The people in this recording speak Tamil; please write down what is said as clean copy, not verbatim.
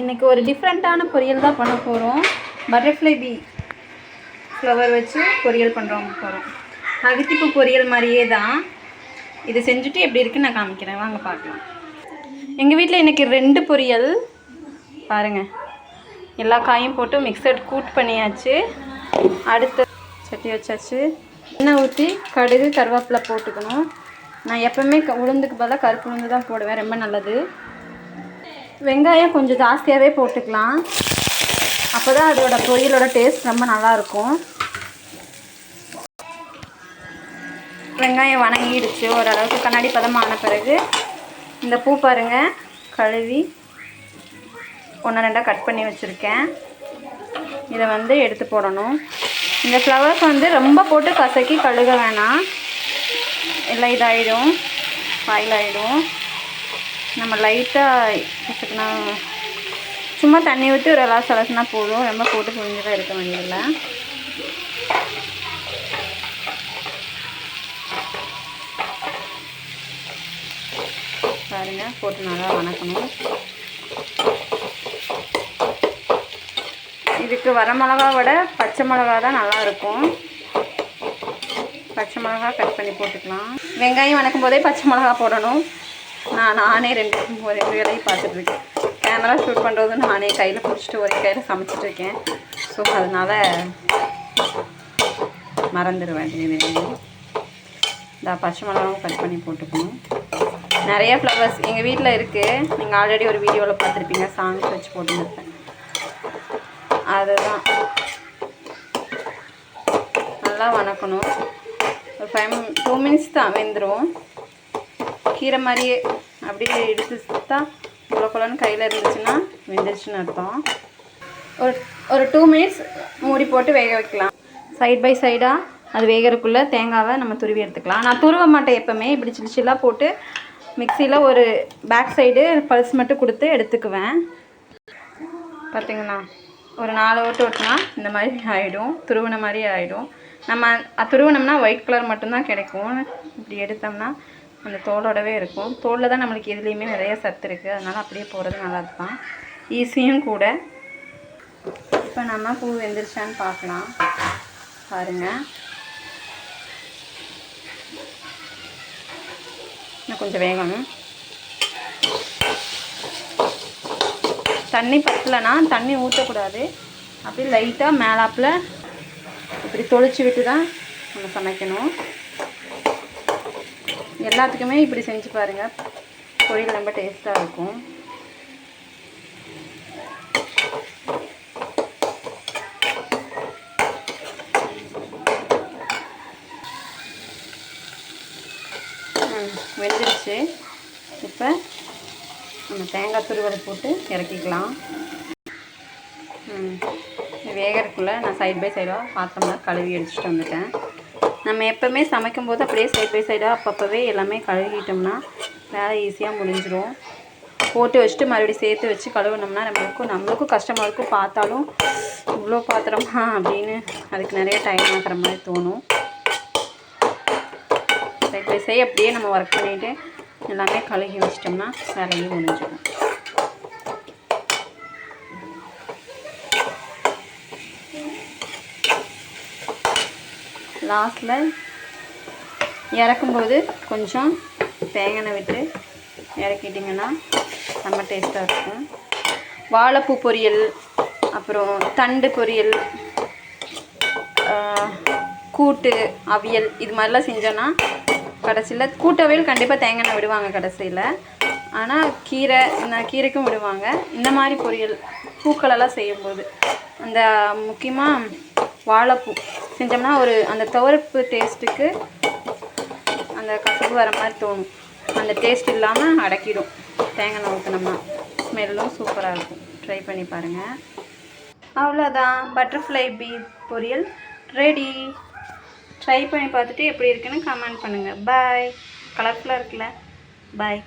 இன்றைக்கி ஒரு டிஃப்ரெண்ட்டான பொரியல் தான் பண்ண போகிறோம். பட்டர்ஃப்ளை பீ ஃப்ளவர் வச்சு பொரியல் போகிறோம். அகத்திப்பூ பொரியல் மாதிரியே தான். இது செஞ்சுட்டு எப்படி இருக்குன்னு நான் காமிக்கிறேன், வாங்க பார்க்கலாம். எங்கள் வீட்டில் இன்றைக்கி 2 பொரியல் பாருங்கள். எல்லா காயும் போட்டு மிக்சட் கூட் பண்ணியாச்சு. அடுத்து சட்டி வச்சாச்சு. எண்ணெய் ஊற்றி கடுகு கருவேப்பிலை போட்டுக்கணும். நான் எப்போவுமே உளுந்துக்கு பதிலாக கருப்பு உளுந்து தான் போடுவேன், ரொம்ப நல்லது. வெங்காயம் கொஞ்சம் ஜாஸ்தியாகவே போட்டுக்கலாம், அப்போ தான் அதோட பொரியலோட டேஸ்ட் ரொம்ப நல்லாயிருக்கும். வெங்காயம் வணங்கிடுச்சு, ஓரளவுக்கு கண்ணாடி பதமான பிறகு இந்த பூ பாருங்கள், கழுவி 1-2 கட் பண்ணி வச்சுருக்கேன். இதை எடுத்து போடணும். இந்த ஃப்ளவர்ஸ் ரொம்ப போட்டு கசக்கி கழுக வேணாம், எல்லாம் இதாகிடும், பாயில் ஆகிடும். நம்ம லைட்டாக கசக்குனா சும்மா தண்ணி ஊற்றி ஒரு எல்லாம் சலசுனா போதும், ரொம்ப போட்டு புரிஞ்சுதான் இருக்க வேண்டியதில்லை. பாருங்கள், போட்டு நல்லா வணக்கணும். இதுக்கு வரமிளகா விட பச்சை மிளகா தான் நல்லாயிருக்கும். பச்சை மிளகா கட் பண்ணி போட்டுக்கலாம். வெங்காயம் வணக்கும் போதே பச்சை மிளகா போடணும். நானே 2 வேலையும் பார்த்துட்ருக்கேன். கேமரா ஷூட் பண்ணுறது நானே கையில் பிடிச்சிட்டு ஒரே கையில் சமைச்சிட்ருக்கேன். ஸோ அதனால் மறந்துடுவேன். இந்த பச்சை மிளகாவும் கட் பண்ணி போட்டுக்கணும். நிறைய ஃப்ளவர்ஸ் எங்கள் வீட்டில் இருக்குது. நீங்கள் ஆல்ரெடி ஒரு வீடியோவில் பார்த்துருப்பீங்க, சாங்ஸ் வச்சு போட்டுருப்பேன். அதுதான் நல்லா வணக்கணும். ஒரு 2 மினிட்ஸ் தான் வெந்துடும். கீரை மாதிரியே அப்படியே எடுத்துட்டா குளக்குளன்னு கையில் இருந்துச்சுன்னா வெந்துருச்சுன்னு அர்த்தம். ஒரு 2 மினிட்ஸ் மூடி போட்டு வேக வைக்கலாம். சைட் பை சைடாக அது வேகிறதுக்குள்ளே தேங்காவை நம்ம துருவி எடுத்துக்கலாம். நான் துருவ மாட்டேன், எப்போவுமே இப்படி சில்லாக போட்டு மிக்சியில் ஒரு பேக் சைடு பல்ஸ் மட்டும் கொடுத்து எடுத்துக்குவேன். பார்த்திங்களா, ஒரு 4 ஓட்டு ஓட்டினா இந்த மாதிரி ஆகிடும், துருவின மாதிரி ஆகிடும். நம்ம துருவினோம்னா ஒயிட் கலர் மட்டும்தான் கிடைக்கும். இப்படி எடுத்தோம்னா அந்த தோலோடவே இருக்கும். தோலில் தான் நம்மளுக்கு எதுலேயுமே நிறைய சத்து இருக்குது, அதனால் அப்படியே போகிறது நல்லா இருக்கும், ஈஸியும் கூட. இப்போ நம்ம பூ வெந்துருச்சான்னு பார்க்கலாம். பாருங்கள், இன்னும் கொஞ்சம் வேகணும். தண்ணி பத்தலைன்னா தண்ணி ஊற்றக்கூடாது. அப்படியே லைட்டாக மேலாப்பில் இப்படி தொளிச்சு விட்டு தான் நம்ம சமைக்கணும். எல்லாத்துக்குமே இப்படி செஞ்சு பாருங்கள், பொரியல் ரொம்ப டேஸ்ட்டாக இருக்கும். வெந்துருச்சு. இப்போ நம்ம தேங்காய் துருவலை போட்டு இறக்கிக்கலாம். வேகிறதுக்குள்ளே நான் சைட் பை சைடாக பாத்திரம்லாம் கழுவி அடிச்சுட்டு வந்துட்டேன். நம்ம எப்போவுமே சமைக்கும்போது அப்படியே சைட் பை சைடாக அப்பப்போவே எல்லாமே கழுவிட்டோம்னா வேலை ஈஸியாக முடிஞ்சிடும். போட்டு வச்சுட்டு மறுபடியும் சேர்த்து வச்சு கழுவினோம்னா நம்மளுக்கும் கஷ்டமாக இருக்கும். பார்த்தாலும் இவ்வளோ பாத்திரமா அப்படின்னு அதுக்கு நிறைய டைம் ஆகிற மாதிரி தோணும். சைட் பை சைடு அப்படியே நம்ம ஒர்க் பண்ணிவிட்டு எல்லாமே கழுவி வச்சிட்டோம்னா வேலையும் முடிஞ்சிடும். லாஸ்ட்டில் இறக்கும்போது கொஞ்சம் தேங்காய் விட்டு இறக்கிட்டிங்கன்னா ரொம்ப டேஸ்ட்டாக இருக்கும். வாழைப்பூ பொரியல், அப்புறம் தண்டு பொரியல், கூட்டு அவியல், இது மாதிரிலாம் செஞ்சோன்னா கடைசியில் கூட்டு அவியல் கண்டிப்பாக தேங்காய் விடுவாங்க கடைசியில். ஆனால் கீரைக்கும் விடுவாங்க. இந்த மாதிரி பொரியல் பூக்களெல்லாம் செய்யும்போது அந்த முக்கியமாக வாழைப்பூ செஞ்சோம்னா அந்த துவர்ப்பு டேஸ்ட்டுக்கு அந்த கசப்பு வர மாதிரி தோணும். அந்த டேஸ்ட் இல்லாமல் அடக்கிடும் தேங்காய் ஊற்றினோம்னா. ஸ்மெல்லும் சூப்பராக இருக்கும். ட்ரை பண்ணி பாருங்கள். அவ்வளோதான், பட்டர்ஃப்ளை பீ பொரியல் ரெடி. ட்ரை பண்ணி பார்த்துட்டு எப்படி இருக்குன்னு கமெண்ட் பண்ணுங்கள். பாய். கலர்ஃபுல்லாக இருக்குல்ல? பாய்.